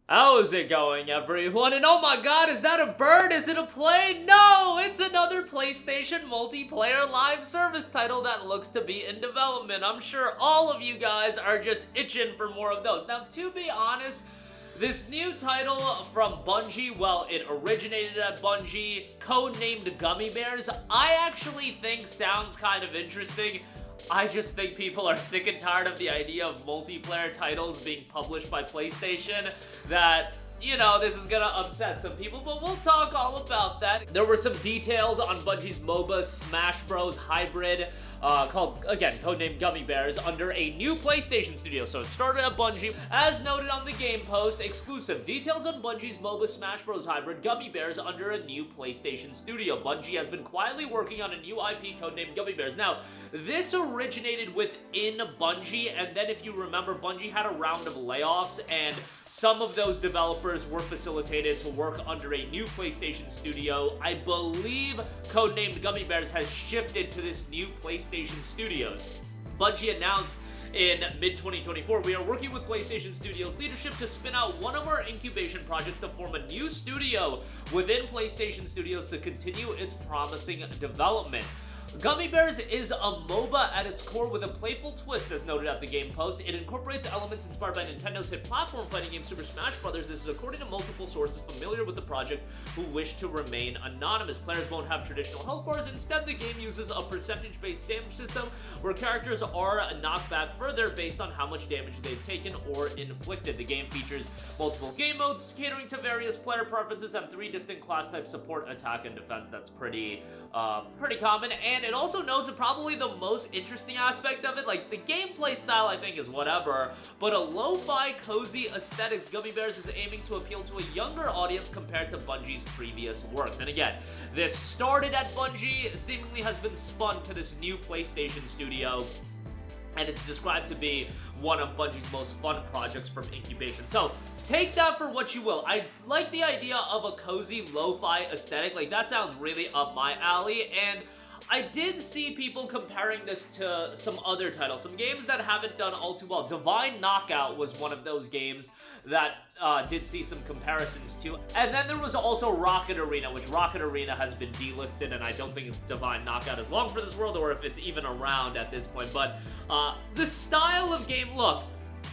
How's it going, everyone? And oh my god, is that a bird? Is it a plane? No! It's another PlayStation multiplayer live service title that looks to be in development. I'm sure all of you guys are just itching for more of those. Now, to be honest, this new title from Bungie, well, it originated at Bungie, codenamed Gummy Bears, I actually think sounds kind of interesting. I just think people are sick and tired of the idea of multiplayer titles being published by PlayStation that, you know, this is gonna upset some people, but we'll talk all about that. There were some details on Bungie's MOBA Smash Bros. Hybrid, called, again, codenamed Gummy Bears, under a new PlayStation studio. So it started at Bungie. As noted on the game post, exclusive details on Bungie's MOBA Smash Bros. Hybrid Gummy Bears under a new PlayStation studio. Bungie has been quietly working on a new IP codenamed Gummy Bears. Now, this originated within Bungie, and then if you remember, Bungie had a round of layoffs, and some of those developers were facilitated to work under a new PlayStation studio. I believe codenamed Gummy Bears has shifted to this new PlayStation Studios. Bungie announced in mid-2024, we are working with PlayStation Studios leadership to spin out one of our incubation projects to form a new studio within PlayStation Studios to continue its promising development. Gummy Bears is a MOBA at its core with a playful twist, as noted at the game post. It incorporates elements inspired by Nintendo's hit platform fighting game Super Smash Bros. This is according to multiple sources familiar with the project who wish to remain anonymous. Players won't have traditional health bars. Instead, the game uses a percentage-based damage system where characters are knocked back further based on how much damage they've taken or inflicted. The game features multiple game modes catering to various player preferences and 3 distinct class types: support, attack, and defense. That's pretty common. And it also notes that probably the most interesting aspect of it, like the gameplay style I think is whatever, but a lo-fi cozy aesthetics. Gummy Bears is aiming to appeal to a younger audience compared to Bungie's previous works. And again, this started at Bungie, seemingly has been spun to this new PlayStation studio, and it's described to be one of Bungie's most fun projects from incubation. So take that for what you will. I like the idea of a cozy lo-fi aesthetic. Like, that sounds really up my alley, and I did see people comparing this to some other titles, some games that haven't done all too well. Divine Knockout was one of those games that did see some comparisons to. And then there was also Rocket Arena, which Rocket Arena has been delisted, and I don't think Divine Knockout is long for this world, or if it's even around at this point. But the style of game, look,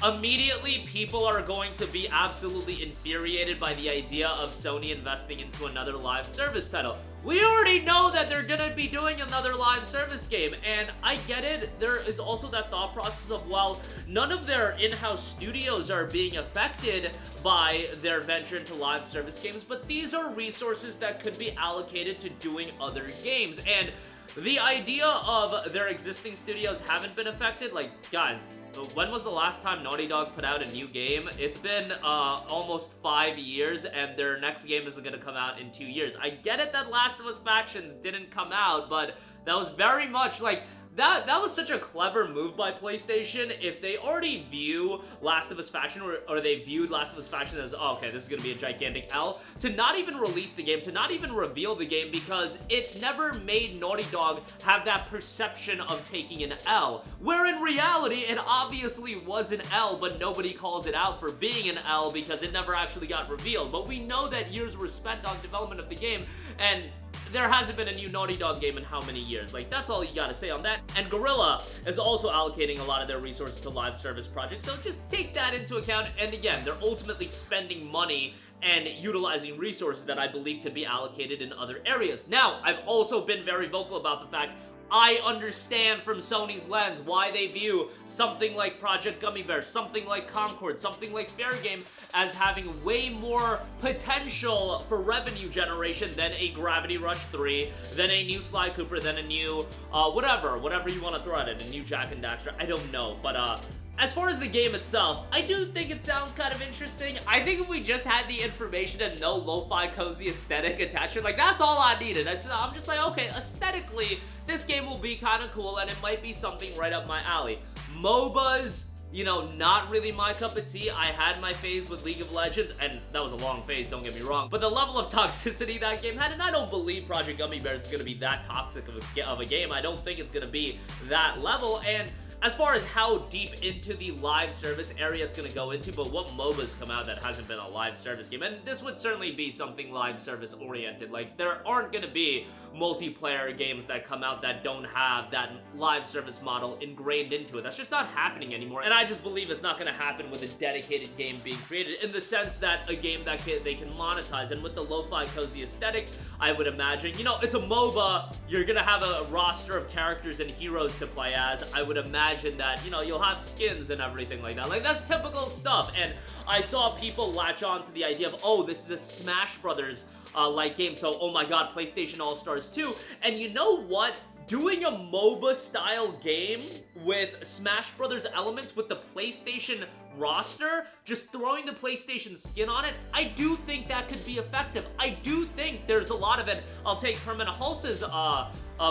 immediately people are going to be absolutely infuriated by the idea of Sony investing into another live service title. We already know that they're gonna be doing another live service game, and I get it. There is also that thought process of, well, none of their in-house studios are being affected by their venture into live service games, but these are resources that could be allocated to doing other games. And the idea of their existing studios haven't been affected, like, guys, when was the last time Naughty Dog put out a new game? It's been almost 5 years, and their next game isn't gonna come out in 2 years. I get it that Last of Us Factions didn't come out, but that was very much like, that was such a clever move by PlayStation. If they already view Last of Us Faction, or they viewed Last of Us Faction as, oh, okay, this is gonna be a gigantic L, to not even release the game, to not even reveal the game, because it never made Naughty Dog have that perception of taking an L, where in reality, it obviously was an L, but nobody calls it out for being an L because it never actually got revealed. But we know that years were spent on development of the game, and there hasn't been a new Naughty Dog game in how many years? Like, that's all you gotta say on that. And Guerrilla is also allocating a lot of their resources to live service projects, so just take that into account. And again, they're ultimately spending money and utilizing resources that I believe could be allocated in other areas. Now, I've also been very vocal about the fact I understand from Sony's lens why they view something like Project Gummy Bear, something like Concord, something like Fair Game as having way more potential for revenue generation than a Gravity Rush 3, than a new Sly Cooper, than a new, whatever you want to throw at it, a new Jak and Daxter, I don't know, but, as far as the game itself, I do think it sounds kind of interesting. I think if we just had the information and no lo-fi cozy aesthetic attachment, like, that's all I needed. I'm just like, okay, aesthetically, this game will be kind of cool, and it might be something right up my alley. MOBAs, you know, not really my cup of tea. I had my phase with League of Legends, and that was a long phase, don't get me wrong. But the level of toxicity that game had, and I don't believe Project Gummy Bears is going to be that toxic of a game. I don't think it's going to be that level, and as far as how deep into the live service area it's going to go into, but what MOBAs come out that hasn't been a live service game, and this would certainly be something live service oriented. Like, there aren't going to be multiplayer games that come out that don't have that live service model ingrained into it. That's just not happening anymore, and I just believe it's not going to happen with a dedicated game being created, in the sense that a game that they can monetize. And with the lo-fi cozy aesthetic, I would imagine, you know, it's a MOBA, you're gonna have a roster of characters and heroes to play as. I would imagine that, you know, you'll have skins and everything like that. Like, that's typical stuff. And I saw people latch on to the idea of, oh, this is a Smash Brothers like game, so oh my god, PlayStation All-Stars 2. And you know what? Doing a MOBA style game with Smash Brothers elements with the PlayStation roster, just throwing the PlayStation skin on it, I do think that could be effective. I do think there's a lot of it. I'll take Herman Hulse's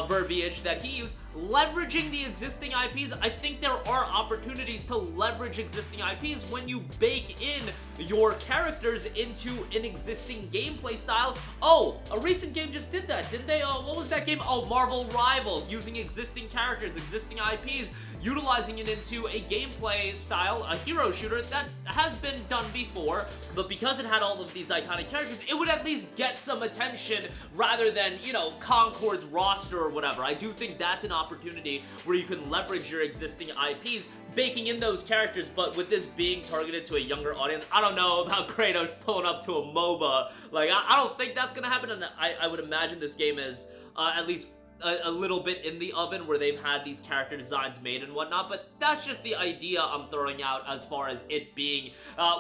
verbiage that he used, leveraging the existing IPs. I think there are opportunities to leverage existing IPs when you bake in your characters into an existing gameplay style. Oh, a recent game just did that, didn't they? What was that game? Oh, Marvel Rivals, using existing characters, existing IPs, utilizing it into a gameplay style, a hero shooter that has been done before, but because it had all of these iconic characters, it would at least get some attention rather than, you know, Concord's roster or whatever. I do think that's an opportunity where you can leverage your existing IPs, baking in those characters, but with this being targeted to a younger audience, I don't know about Kratos pulling up to a MOBA. Like, I don't think that's gonna happen, and I would imagine this game is at least a little bit in the oven, where they've had these character designs made and whatnot, but that's just the idea I'm throwing out as far as it being,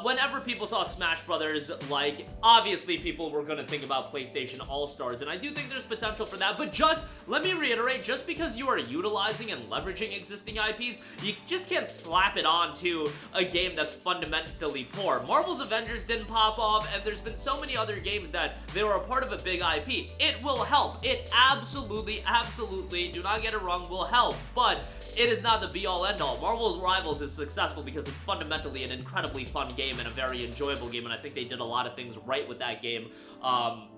whenever people saw Smash Brothers, like, obviously people were gonna think about PlayStation All-Stars, and I do think there's potential for that, but just, let me reiterate, just because you are utilizing and leveraging existing IPs, you just can't slap it onto a game that's fundamentally poor. Marvel's Avengers didn't pop off, and there's been so many other games that they were a part of a big IP. It will help. It absolutely, do not get it wrong, will help, but it is not the be-all end-all. Marvel's Rivals is successful because it's fundamentally an incredibly fun game and a very enjoyable game, and I think they did a lot of things right with that game.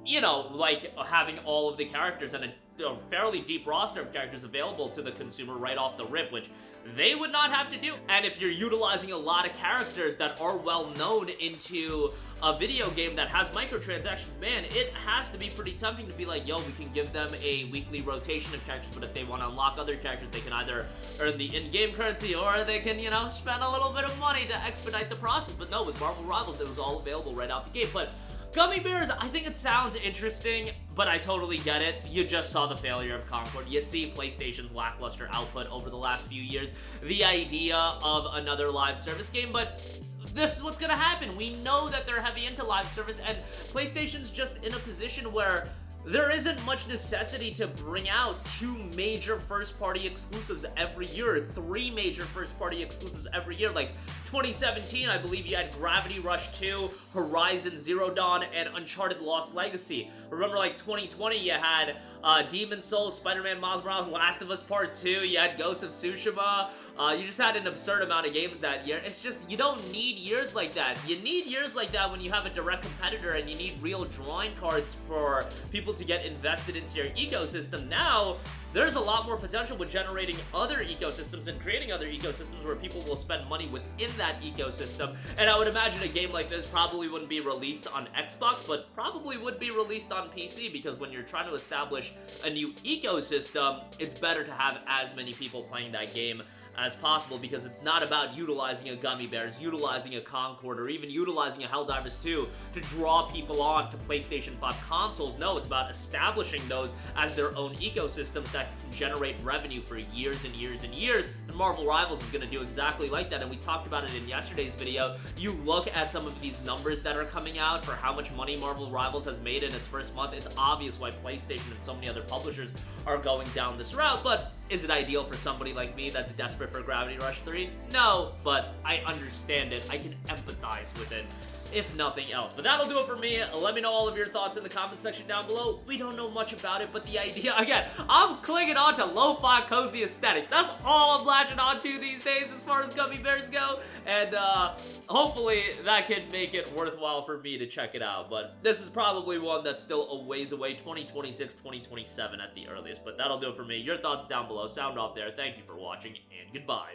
You know, like having all of the characters and a fairly deep roster of characters available to the consumer right off the rip, which they would not have to do. And if you're utilizing a lot of characters that are well known into a video game that has microtransactions, man, it has to be pretty tempting to be like, yo, we can give them a weekly rotation of characters, but if they want to unlock other characters, they can either earn the in-game currency or they can, you know, spend a little bit of money to expedite the process. But no, with Marvel Rivals, it was all available right out the gate. But Gummy Bears, I think it sounds interesting, but I totally get it. You just saw the failure of Concord. You see PlayStation's lackluster output over the last few years. The idea of another live service game, but this is what's gonna happen. We know that they're heavy into live service, and PlayStation's just in a position where there isn't much necessity to bring out 2 major first-party exclusives every year, 3 major first-party exclusives every year. Like 2017, I believe you had Gravity Rush 2, Horizon Zero Dawn, and Uncharted Lost Legacy. Remember, like 2020, you had Demon's Souls, Spider-Man Miles Morales, Last of Us Part 2, you had Ghost of Tsushima. You just had an absurd amount of games that year. It's just, you don't need years like that. You need years like that when you have a direct competitor and you need real drawing cards for people to get invested into your ecosystem. Now, there's a lot more potential with generating other ecosystems and creating other ecosystems where people will spend money within that ecosystem. And I would imagine a game like this probably wouldn't be released on Xbox, but probably would be released on PC, because when you're trying to establish a new ecosystem, it's better to have as many people playing that game as possible, because it's not about utilizing a Gummy Bears, utilizing a Concord, or even utilizing a Helldivers 2 to draw people on to PlayStation 5 consoles. No, it's about establishing those as their own ecosystems that can generate revenue for years and years and years, and Marvel Rivals is going to do exactly like that, and we talked about it in yesterday's video. You look at some of these numbers that are coming out for how much money Marvel Rivals has made in its first month. It's obvious why PlayStation and so many other publishers are going down this route, but is it ideal for somebody like me that's desperate for Gravity Rush 3? No, but I understand it. I can empathize with it, if nothing else. But that'll do it for me. Let me know all of your thoughts in the comment section down below. We don't know much about it, but the idea, again, I'm clinging on to lo-fi cozy aesthetic. That's all I'm latching on to these days as far as Gummy Bears go, and hopefully that can make it worthwhile for me to check it out. But this is probably one that's still a ways away, 2026, 2027 at the earliest. But that'll do it for me. Your thoughts down below. Sound off there. Thank you for watching, and goodbye.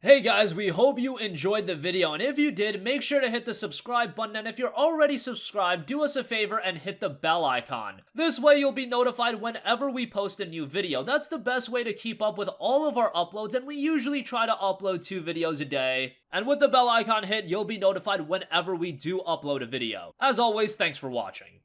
Hey guys, we hope you enjoyed the video, and if you did, make sure to hit the subscribe button, and if you're already subscribed, do us a favor and hit the bell icon. This way you'll be notified whenever we post a new video. That's the best way to keep up with all of our uploads, and we usually try to upload 2 videos a day. And with the bell icon hit, you'll be notified whenever we do upload a video. As always, thanks for watching.